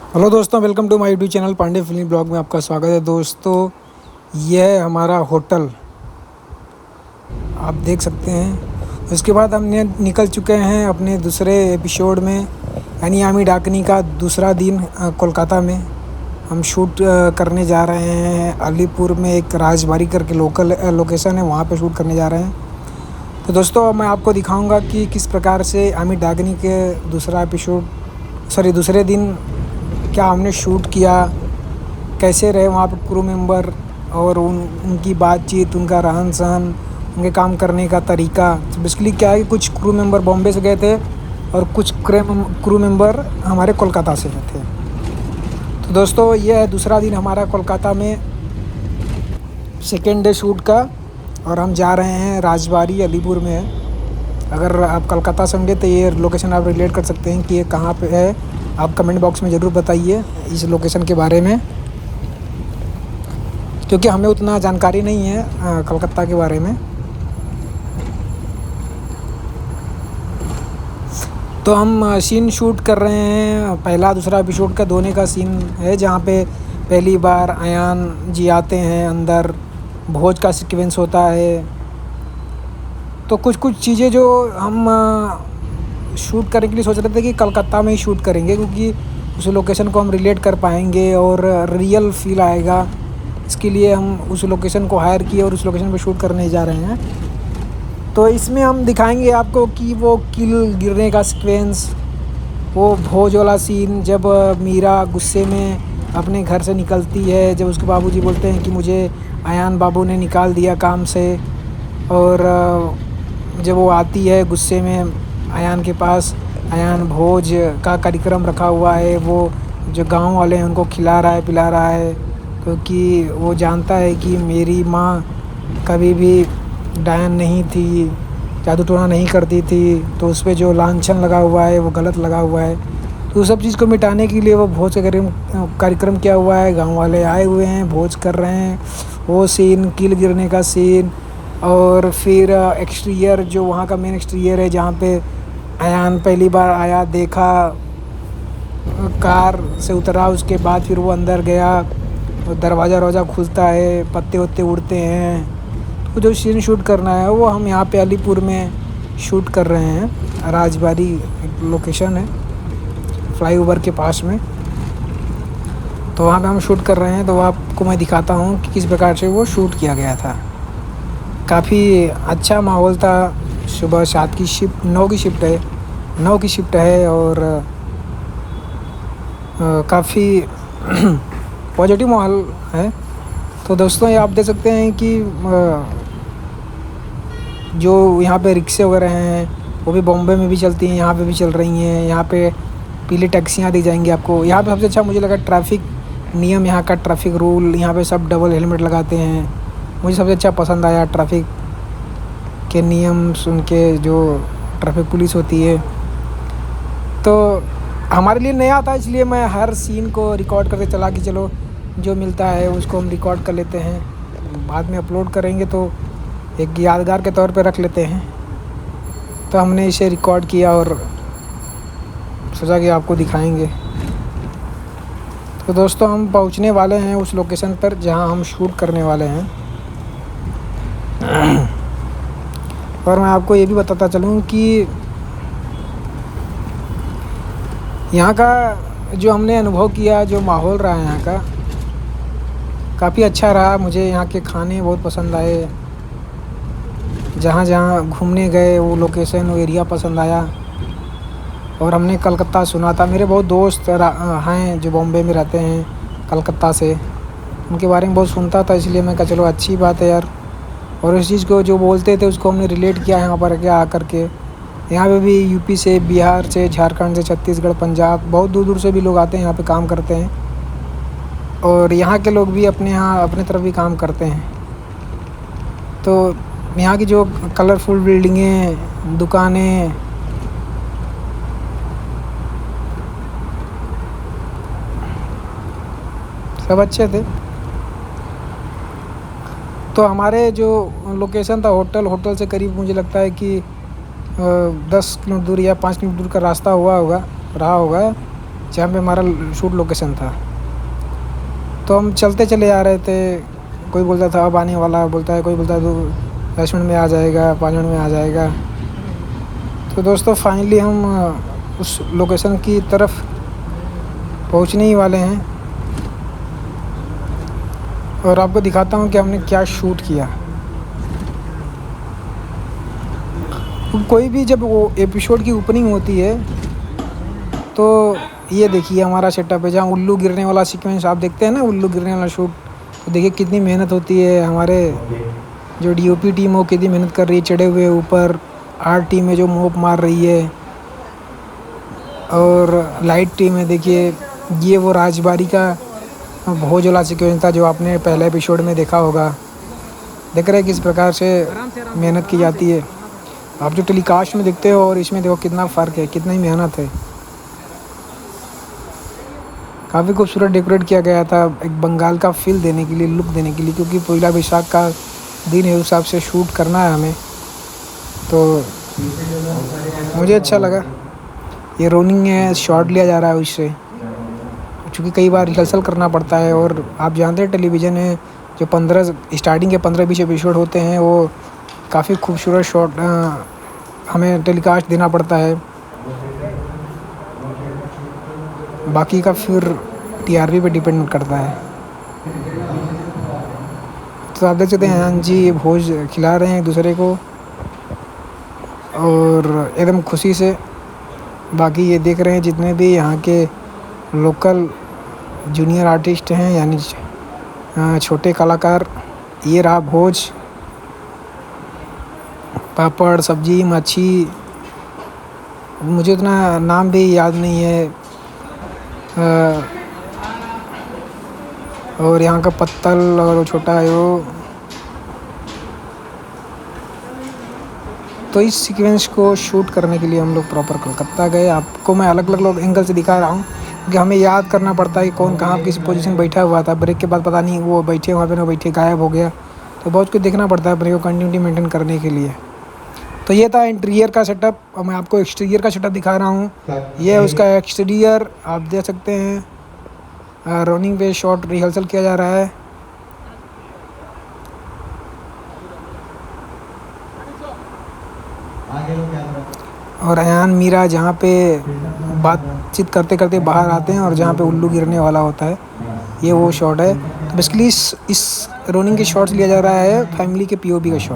Hello दोस्तों, welcome to my YouTube channel Pandey film blog में आपका स्वागत है। दोस्तों, यह है हमारा होटल, आप देख सकते हैं। उसके बाद हमने निकल चुके हैं अपने दूसरे एपिसोड में, यानी आमी डाकनी का दूसरा दिन कोलकाता में। हम शूट करने जा रहे हैं अलीपुर में, एक राजबाड़ी करके लोकल लोकेशन है, वहाँ पे शूट करने जा रहे हैं। तो दोस्तों, मैं आपको दिखाऊंगा कि किस प्रकार से आमी डाकनी के दूसरे दिन क्या हमने शूट किया, कैसे रहे वहाँ पे क्रू मेंबर, और उनकी बातचीत, उनका रहन सहन, उनके काम करने का तरीका। तो बेसिकली क्या है कि कुछ क्रू मेंबर बॉम्बे से गए थे और कुछ क्रू मेंबर हमारे कोलकाता से थे। तो दोस्तों, ये है दूसरा दिन हमारा कोलकाता में, सेकेंड डे शूट का, और हम जा रहे हैं राजबाड़ी, अलीपुर में है। अगर आप कोलकाता से होंगे तो ये लोकेशन आप रिलेट कर सकते हैं कि ये कहाँ पे है। आप कमेंट बॉक्स में ज़रूर बताइए इस लोकेशन के बारे में, क्योंकि हमें उतना जानकारी नहीं है कोलकाता के बारे में। तो हम सीन शूट कर रहे हैं, पहला दूसरा एपिसोड का दोनों का सीन है, जहाँ पे पहली बार अयान जी आते हैं अंदर, भोज का सीक्वेंस होता है। तो कुछ कुछ चीज़ें जो हम शूट करने के लिए सोच रहे थे कि कलकत्ता में ही शूट करेंगे, क्योंकि उस लोकेशन को हम रिलेट कर पाएंगे और रियल फील आएगा। इसके लिए हम उस लोकेशन को हायर किए और उस लोकेशन पे शूट करने जा रहे हैं। तो इसमें हम दिखाएंगे आपको कि वो किल गिरने का सीक्वेंस, वो भोज वाला सीन, जब मीरा गुस्से में अपने घर से निकलती है, जब उसके बाबूजी बोलते हैं कि मुझे अयान बाबू ने निकाल दिया काम से, और जब वो आती है गुस्से में अयान के पास, अयान भोज का कार्यक्रम रखा हुआ है, वो जो गांव वाले हैं उनको खिला रहा है पिला रहा है, क्योंकि वो जानता है कि मेरी माँ कभी भी डायन नहीं थी, जादू टोना नहीं करती थी, तो उस पर जो लांछन लगा हुआ है वो गलत लगा हुआ है। तो सब चीज़ को मिटाने के लिए वो भोज का कार्यक्रम किया हुआ है, गांव वाले आए हुए हैं, भोज कर रहे हैं। वो सीन, किल गिरने का सीन, और फिर एक्सटीरियर, जो वहाँ का मेन एक्सटीरियर है, जहाँ पे अयान पहली बार आया, देखा, कार से उतरा, उसके बाद फिर वो अंदर गया, दरवाज़ा खुलता है, पत्ते वत्ते उड़ते हैं। तो जो सीन शूट करना है वो हम यहाँ पे अलीपुर में शूट कर रहे हैं। राजबाड़ी एक लोकेशन है फ्लाईओवर के पास में, तो वहाँ पे हम शूट कर रहे हैं। तो आपको मैं दिखाता हूँ कि किस प्रकार से वो शूट किया गया था। काफ़ी अच्छा माहौल था। सुबह 7 की शिफ्ट, 9 की शिफ्ट है, 9 की शिफ्ट है, और काफ़ी पॉजिटिव माहौल है। तो दोस्तों, ये आप देख सकते हैं कि जो यहाँ पे रिक्शे वगैरह हैं वो भी बॉम्बे में भी चलती हैं, यहाँ पे भी चल रही हैं। यहाँ पे पीली टैक्सियाँ दी जाएंगी आपको। यहाँ पे सबसे अच्छा मुझे लगा ट्रैफिक नियम, यहाँ का ट्रैफिक रूल, यहाँ पे सब डबल हेलमेट लगाते हैं। मुझे सबसे अच्छा पसंद आया ट्रैफिक के नियम सुन के, जो ट्रैफिक पुलिस होती है। तो हमारे लिए नया था, इसलिए मैं हर सीन को रिकॉर्ड करके चला कि चलो जो मिलता है उसको हम रिकॉर्ड कर लेते हैं, बाद में अपलोड करेंगे तो एक यादगार के तौर पे रख लेते हैं। तो हमने इसे रिकॉर्ड किया और सोचा कि आपको दिखाएंगे। तो दोस्तों, हम पहुंचने वाले हैं उस लोकेशन पर जहां हम शूट करने वाले हैं। और मैं आपको ये भी बताता चलूँ कि यहाँ का जो हमने अनुभव किया, जो माहौल रहा यहाँ का, काफ़ी अच्छा रहा। मुझे यहाँ के खाने बहुत पसंद आए। जहाँ जहाँ घूमने गए वो लोकेशन, वो एरिया पसंद आया। और हमने कलकत्ता सुना था, मेरे बहुत दोस्त हैं जो बॉम्बे में रहते हैं कलकत्ता से, उनके बारे में बहुत सुनता था, इसलिए मैं कहा चलो अच्छी बात है यार। और इस चीज़ को जो बोलते थे उसको हमने रिलेट किया यहाँ पर क्या आकर के। यहाँ पे भी यूपी से, बिहार से, झारखंड से, छत्तीसगढ़, पंजाब, बहुत दूर दूर से भी लोग आते हैं यहाँ पे काम करते हैं। और यहाँ के लोग भी अपने यहाँ अपने तरफ भी काम करते हैं। तो यहाँ की जो कलरफुल बिल्डिंगें, दुकानें, सब अच्छे थे। तो हमारे जो लोकेशन था होटल से करीब मुझे लगता है कि 10 किलोमीटर दूर या 5 किलोमीटर दूर का रास्ता रहा होगा। जहाँ पे हमारा शूट लोकेशन था। तो हम चलते चले आ रहे थे, कोई बोलता था अब आने वाला, बोलता है कोई बोलता था 10 मिनट में आ जाएगा, 5 मिनट में आ जाएगा। तो दोस्तों फाइनली हम उस लोकेशन की तरफ पहुंचने ही वाले हैं और आपको दिखाता हूं कि हमने क्या शूट किया। कोई भी जब वो एपिसोड की ओपनिंग होती है तो ये देखिए हमारा सेटअप है, जहाँ उल्लू गिरने वाला सीक्वेंस आप देखते हैं ना, उल्लू गिरने वाला शूट। तो देखिए कितनी मेहनत होती है, हमारे जो डीओपी टीम हो कितनी मेहनत कर रही है चढ़े हुए ऊपर, आर्ट टीम है जो मोप मार रही है, और लाइट टीम है। देखिए ये वो राजबाड़ी का भोज वाला सीक्वेंस था जो आपने पहले एपिसोड में देखा होगा। देख रहे हैं किस प्रकार से मेहनत की जाती है। आप जो टेलीकास्ट में देखते हो और इसमें देखो कितना फ़र्क है, कितनी मेहनत है। काफ़ी खूबसूरत डेकोरेट किया गया था, एक बंगाल का फील देने के लिए, लुक देने के लिए, क्योंकि पहला वैशाख का दिन है, उस हिसाब से शूट करना है हमें। तो मुझे अच्छा लगा। ये रोनिंग है, शॉट लिया जा रहा है उससे, क्योंकि कई बार रिहर्सल करना पड़ता है। और आप जानते हैं टेलीविज़न में जो 15 स्टार्टिंग के 15-20 एपिसोड होते हैं वो काफ़ी खूबसूरत शॉट हमें टेलीकास्ट देना पड़ता है। बाकी का फिर टीआरपी पे डिपेंड करता है। तो आप देख सकते हैं हाँ जी भोज खिला रहे हैं एक दूसरे को और एकदम खुशी से। बाकी ये देख रहे हैं जितने भी यहाँ के लोकल जूनियर आर्टिस्ट हैं, यानी छोटे कलाकार। ये रहा भोज, पापड़, सब्जी, मच्छी, मुझे उतना नाम भी याद नहीं है। और यहाँ का पत्तल और छोटा है वो। तो इस सीक्वेंस को शूट करने के लिए हम लोग प्रॉपर कलकत्ता गए। आपको मैं अलग अलग एंगल से दिखा रहा हूँ क्योंकि हमें याद करना पड़ता है कि कौन कहाँ किस पोजीशन बैठा हुआ था। ब्रेक के बाद पता नहीं वो बैठे वहाँ पे ना बैठे, गायब हो गया। तो बहुत कुछ देखना पड़ता है ब्रेक को कंटिन्यूटी मेंटेन करने के लिए। तो ये था इंटीरियर का सेटअप। और मैं आपको एक्सटीरियर का सेटअप दिखा रहा हूँ। ये है उसका एक्सटीरियर, आप देख सकते हैं। रनिंग पे शॉट रिहर्सल किया जा रहा है। और अयान मीरा जहाँ पे बातचीत करते करते बाहर आते हैं और जहाँ पे उल्लू गिरने वाला होता है, ये वो शॉट है। तो बेसिकली इस रनिंग के शॉट्स लिया जा रहा है फैमिली के पीओवी का शॉट।